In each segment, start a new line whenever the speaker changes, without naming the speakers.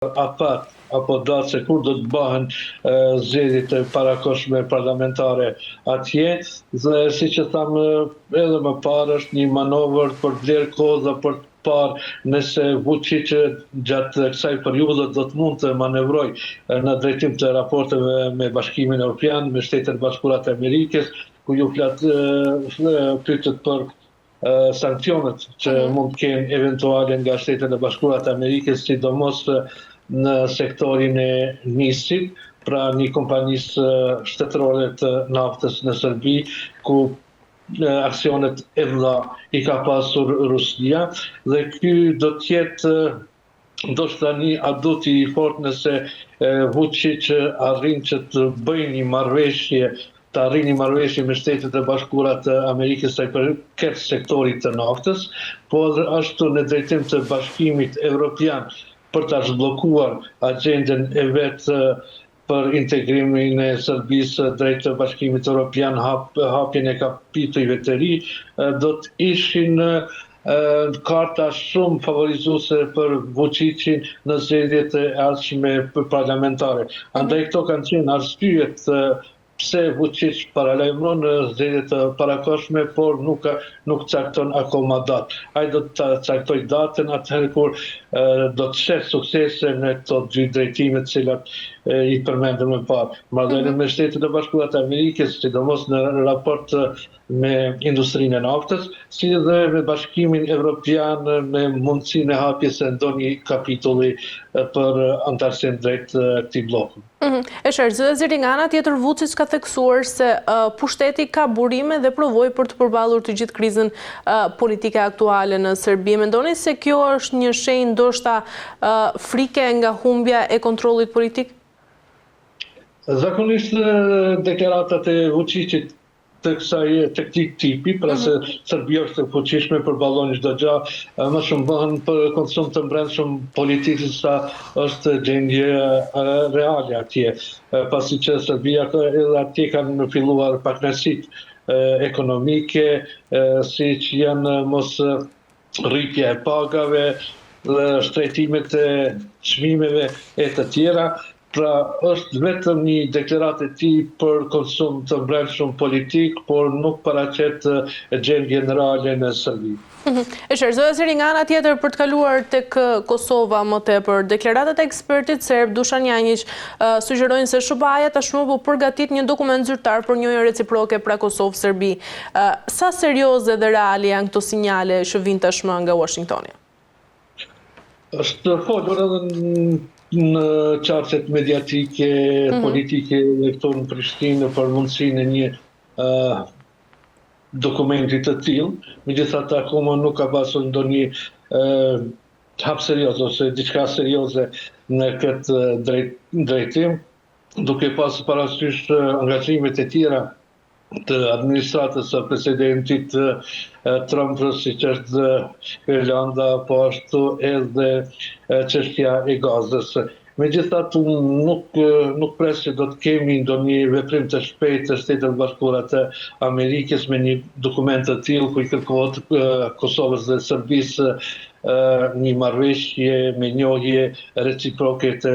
afat apo datë se kur do të bëhen zgjedhjet e parakohshme parlamentare atje, dhe siç e tham edhe më parë, është një manovër për të blerë koza për të parë nëse Vučić gjatë kësaj periudhe do të mund të manevroj në drejtim të raporteve me Bashkimin Evropian, me Shtetet Bashkuara të Amerikës, ku ju pyetët për sankcionet që mund të kenë eventuale nga Shtetet e Bashkuara të Amerikës, sidomos në sektorin e nisit, pra një kompanisë shtetërore të naftës në Serbi, ku aksionet e mëdha i ka pasur Rusia, dhe ky do të jetë ndoshta një adut i fortë nëse Vučić arrin që të bëjë një marrëveshje, të arrin një marrëveshje me Shtetet e Bashkuara të Amerikës sa i përket sektorit të naftës, por ashtu në drejtim të Bashkimit Evropian për ta zhbllokuar agjendën e vetë për integrimin e Serbisë drejt Bashkimit Evropian, hapjen e kapitujve të ri, do të ishin karta shumë favorizuese për Vučićin në zgjedhjet e ardhshme parlamentare. Andaj këto kanë qenë arsyet pse Vučić paralajmëron zgjedhjet e parakohshme, por nuk cakton akoma datë. Ai do të caktoj datën atëherë kur do të sheh suksese në këto dy drejtime të cilat i përmendëm më parë. Marrëdhënia me Shtetet e Bashkuara të Amerikës, sidomos në raport me industrinë e naftës, si dhe me Bashkimin Evropian me mundësinë e hapjes së ndonjë kapitulli për antarësinë drejt këtij bloku.
E qartë, zëri nga ana tjetër Vučić ka theksuar se pushteti ka burime dhe provojë për të përballur të gjithë krizën politike aktuale në Serbi. Mendoni se kjo është një shenjë ndoshta frike nga humbja e kontrollit politik?
Zakonisht deklaratat e Vučićit të këtij tipi, pra se Serbia është e fuqishme, përballon çdo gjë, më shumë bëhen për konsum të brendshëm politik sa është gjendje reale atje, pasi që Serbia edhe atje kanë filluar partnersitë ekonomike, siç janë mos rritja e pagave, shtrejtimet e çmimeve e të tjera. Pra është vetëm një deklaratë e tij për konsum të brendshëm politik, por nuk paraqet gjendjen reale në Serbi.
E qartë, zëri nga ana tjetër për të kaluar tek Kosova më tepër, deklaratat e ekspertit serb Dušan Janjić sugjerojnë se SBA-ja tashmë po përgatit një dokument zyrtar për njëjtje reciproke pra Kosovë-Serbi. Sa serioze dhe reale janë këto sinjale që vijnë tashmë nga Washingtoni?
Është folur edhe në qarqet mediatike, politike dhe këto në Prishtinë për mundësinë e një dokumenti të tillë, megjithatë akoma nuk ka pasur ndonjë hap serioz ose diçka serioze në këtë drejtim, duke pasur parasysh angazhimet e tjera të administratës së presidentit Trump, siç është Irlanda, po ashtu edhe çështja e Gazës. Megjithatë, nuk pres që do të kemi ndonjë veprim të shpejtë të Shtetit Bashkuara të Amerikës me një dokument të tillë ku i kërkohet Kosovës dhe Serbisë një marrëveshje me njohje reciproke të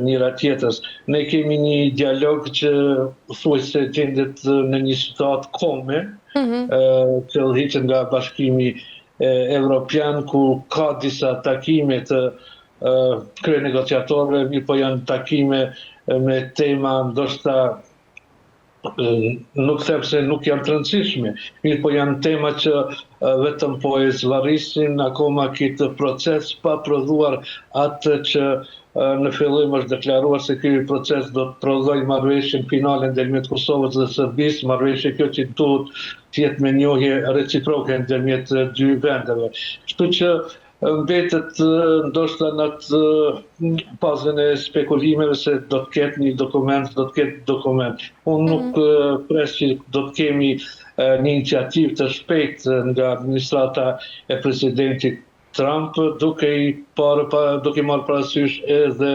njëra tjetrës. Ne kemi një dialog që thuajse gjendet në një situatë kome, që udhëhiqet nga Bashkimi Evropian, ku ka disa takime të kryenegociatorëve, mirë po janë takime me tema ndoshta nuk them se nuk janë të rëndësishme, mirë po janë tema që vetëm po e zvarrisin akoma këtë proces pa prodhuar atë që në fillim është deklaruar se ky proces do të prodhojë marrëveshjen finale ndërmjet Kosovës dhe Serbisë, marrëveshje kjo që duhet të jetë me njohje reciproke ndërmjet dy vendeve. Kështu që mbetet ndoshta në atë fazën e spekulimeve se do të ketë një dokument, Unë nuk pres që do të kemi një iniciativë të shpejtë nga administrata e presidentit Trump, duke marrë parasysh edhe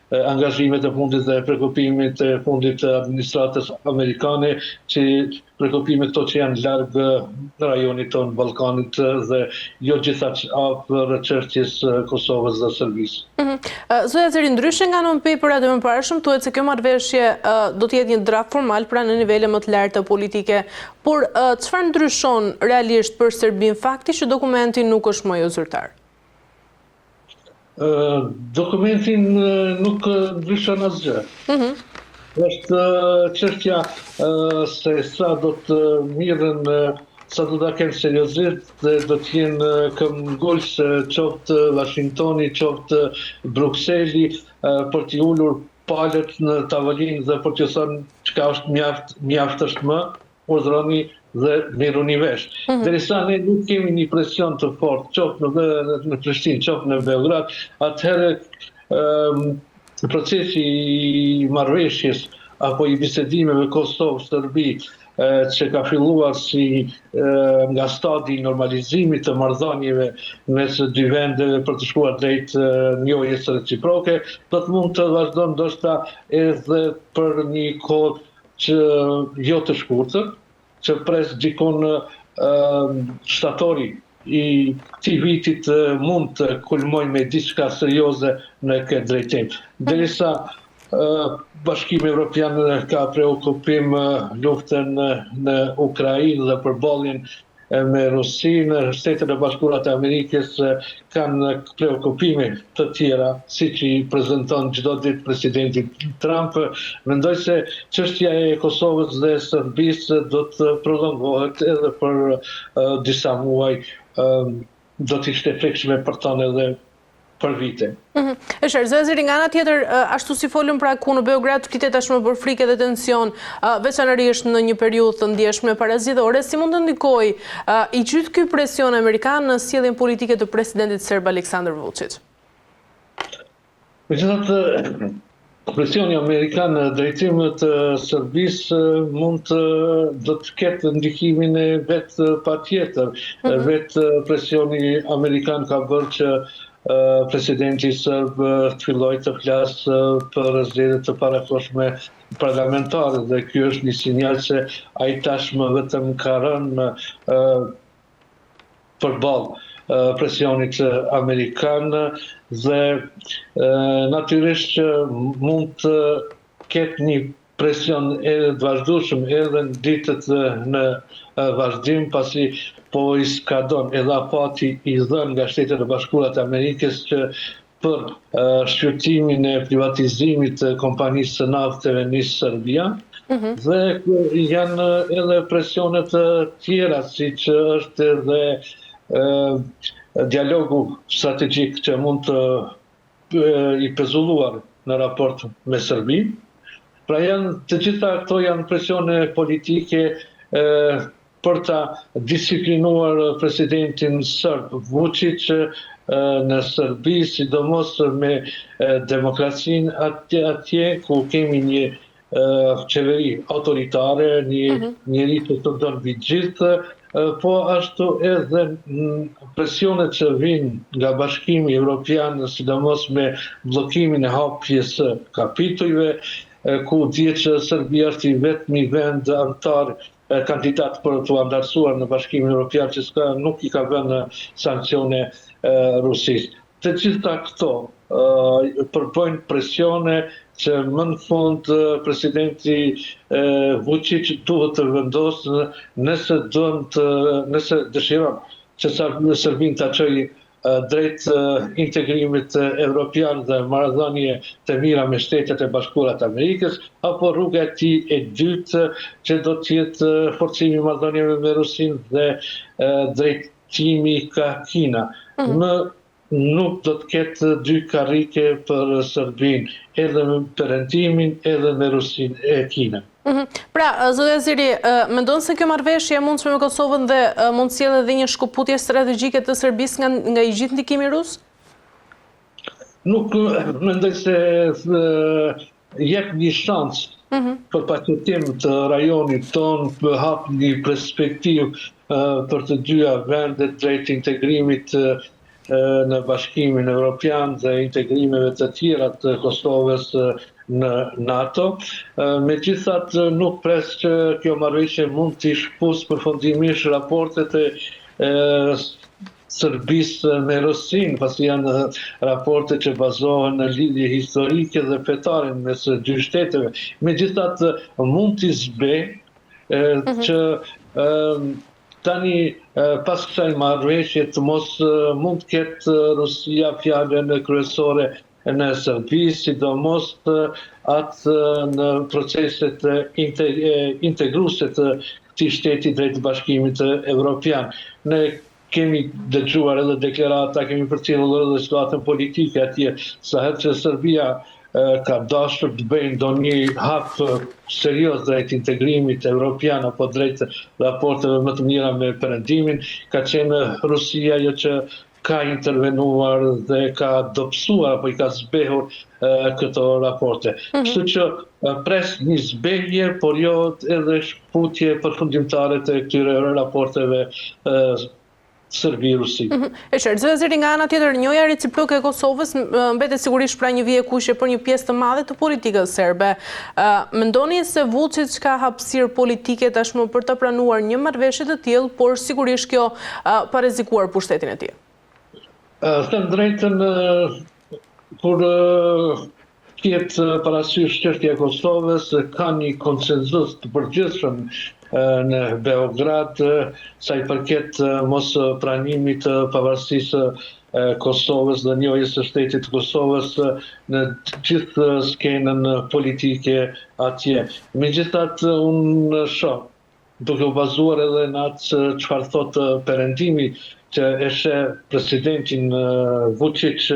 angazhimet e fundit dhe prekupimit e fundit të administratës amerikane, që prekupimet këto që janë largë në rajonit tonë Ballkanit dhe jo gjithaq afër çështjes Kosovës dhe Serbisë.
Zoja Zeri, ndryshe nga non-paperat e mëparshëm, thuhet se kjo marrëveshje do të jetë një draft formal pra në nivele më të larta politike, por çfarë ndryshon realisht për Serbinë fakti që dokumenti nuk është më jo zyrtar?
Dokumentin nuk ndryshon asgjë. Është çështja se sa do të mirën, sa do ta kenë seriozisht dhe do të jenë këmbgulës qoftë Washingtoni, qoftë Brukseli, për t'i ulur palët në tavolinë dhe për t'ju thënë çka është mjaft më, urdhroni dhe merruni vesh. Derisa ne nuk kemi një presion të fortë, qoftë në Prishtinë, qoftë në Beograd, atëherë procesi i marrëveshjes apo i bisedimeve Kosovë-Serbi që ka filluar si nga stadi i normalizimit të marrëdhënieve mes dy vendeve për të shkuar drejt njohjes reciproke, do të mund të vazhdon ndoshta edhe për një kohë që jo të shkurtër, që pres gjikon shtatori i këtij vitit mund të kulmojë me diçka serioze në këtë drejtim. Derisa Bashkimi Evropian ka preokupim luftën në Ukrainë dhe përballjen me Rusinë, Shtetet e Bashkuara të Amerikës kanë preokupime të tjera, siç i prezanton çdo ditë presidenti Trump. Mendoj se çështja e Kosovës dhe Serbisë do të prolongohet edhe për disa muaj, do të ishte prekshme për tonë edhe për vite.
Zoja Zeri, nga ana tjetër, ashtu si folëm pra ku në Beograd flitet tashmë për frikë dhe tension, veçanërisht në një periudhë të ndjeshme parazgjedhore, si mund të ndikojë i gjithë ky presion amerikan në sjelljen politike të presidentit serb Aleksandar Vučić?
Megjithatë, presioni amerikan në drejtim të Serbisë do të ketë ndikimin e vet patjetër. Vet presioni amerikan ka bërë që presidenti serb të filloj të flasë për zgjedhjet të parakohshme parlamentare dhe ky është një sinjal se ai tashmë vetëm ka rënë përballë presionit amerikan dhe natyrisht që mund të ketë një presion edhe të vazhdueshëm edhe në ditët në vazhdim, pasi po i skadon edhe apati i dhënë nga Shtetet e Bashkuara të Amerikës që për shqyrtimin e privatizimit të kompanisë së nafteve nis Serbia, dhe janë edhe presionet tjera, siç është edhe dialogu strategjik që mund të i pezulluar në raport me Serbinë. Pra të gjitha këto janë presione politike për ta disiplinuar presidentin serb Vučić në Serbi, sidomos me demokracinë atje ku kemi një qeveri autoritare, një njeri që të don mbi gjithë, po ashtu edhe presionet që vijnë nga Bashkimi Evropian, sidomos me bllokimin e hapjes së kapitujve, ku dihet që Serbia është i vetmi vend antar kandidat për të andarësuar në Bashkimin Evropian që nuk i ka vënë sankcione Rusisë. Të gjitha këto përbëjnë presione që më në fund presidenti Vučić duhet të vendosë nëse dëshiron që Serbinë ta çojë drejt integrimit evropian dhe marrëdhënie të mira me Shtetet e Bashkuara të Amerikës, apo rruga e tij e dytë që do të jetë forcimi i marrëdhënieve me Rusinë dhe drejtimi ka Kina. Nuk do të ketë dy karrike për Serbinë, edhe me perëndimin, edhe me Rusinë e Kinën.
Pra, zoja Zeri, mendon se kjo marrëveshje e mundshme me Kosovën dhe mund të sjellë edhe një shkëputje strategjike të Serbisë nga i gjithë ndikimi rus?
Nuk mendoj se jep një shans për paqëtim të rajonit ton, hap një perspektivë për të dyja vendet drejt integrimit në Bashkimin Evropian dhe integrimeve të tjera të Kosovës në NATO. Megjithatë, nuk pres që kjo marrëveshje mund të shpusë përfundimisht raportet e Serbisë me Rusinë, pasi janë raporte që bazohen në lidhje historike dhe fetare mes dy shteteve. Megjithatë, mund t'i zbejë që tani pas kësaj marrëveshje të mos mund të ketë Rusia fjalën kryesore në Serbi, sidomos atë në proceset integruese të këtij shteti drejt Bashkimit Evropian. Ne kemi dëgjuar edhe deklarata, kemi përcjellur edhe situatën politike atje, sa herë që Serbia ka dashur të bëjë ndonjë hap serioz drejt integrimit evropian apo drejt raporteve më të mira me Perëndimin, ka qenë Rusia ajo që ka intervenuar dhe ka dobësuar apo i ka zbehur këto raporte. Kështu që pres një zbehje, por jo edhe shkputje përfundimtare të këtyre raporteve Serbi-Rusi.
E qartë, zëri nga ana tjetër, njohja reciproke e Kosovës mbetet sigurisht pra një vije kushje për një pjesë të madhe të politikës serbe. Mendoni se Vučić ka hapësirë politike tashmë për të pranuar një marrëveshje të tillë, por sigurisht kjo pa rrezikuar pushtetin e tij?
Them drejtën, kur ketë parasysh çështja e Kosovës, ka një konsenzus të përgjithshëm në Beograd sa i përket mos pranimit të pavarësisë Kosovës dhe njohjes së shtetit të Kosovës në gjithë skenën politike atje. Megjithatë, unë shoh, duke u bazuar edhe në atë çfarë thotë Perëndimi, që e sheh presidentin Vučić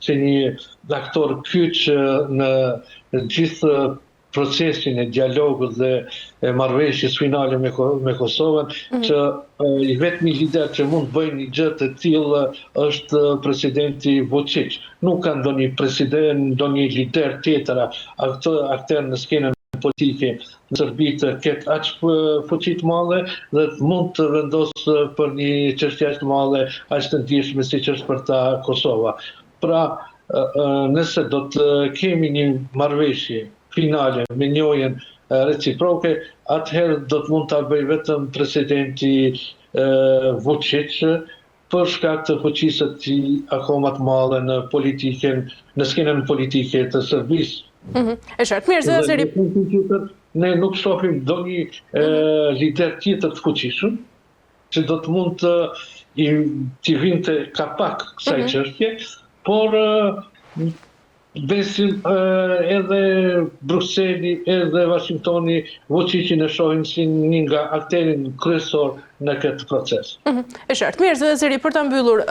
si një aktor kyç në gjithë procesin e dialogut dhe marrëveshjes finale me Kosovën, që i vetmi lider që mund të bëjë një gjë të tillë është presidenti Vučić. Nuk ka ndonjë president, ndonjë lider tjetër, aktor në skenën politike në Serbi të ketë aq fuqi të madhe dhe mund të vendosë për një çështje aq të madhe, aq të ndjeshme siç është për ta Kosova. Pra, nëse do të kemi një marrëveshje finale me njohjen reciproke, atëherë do të mund ta bëjë vetëm presidenti Vučić për shkak të fuqisë të tij akoma të madhe në politikën, në skenën politike të Serbisë.
E qartë, mirë, zëri.
Ne nuk shohim ndonjë lider tjetër të fuqishëm që do të mund t'i vinte kapak kësaj çështje, por besim edhe Brukseli, edhe Washingtoni, Vučićin e shohin si një nga akterin kryesor në këtë proces.
E qartë, mirë, zëri, për ta mbyllur,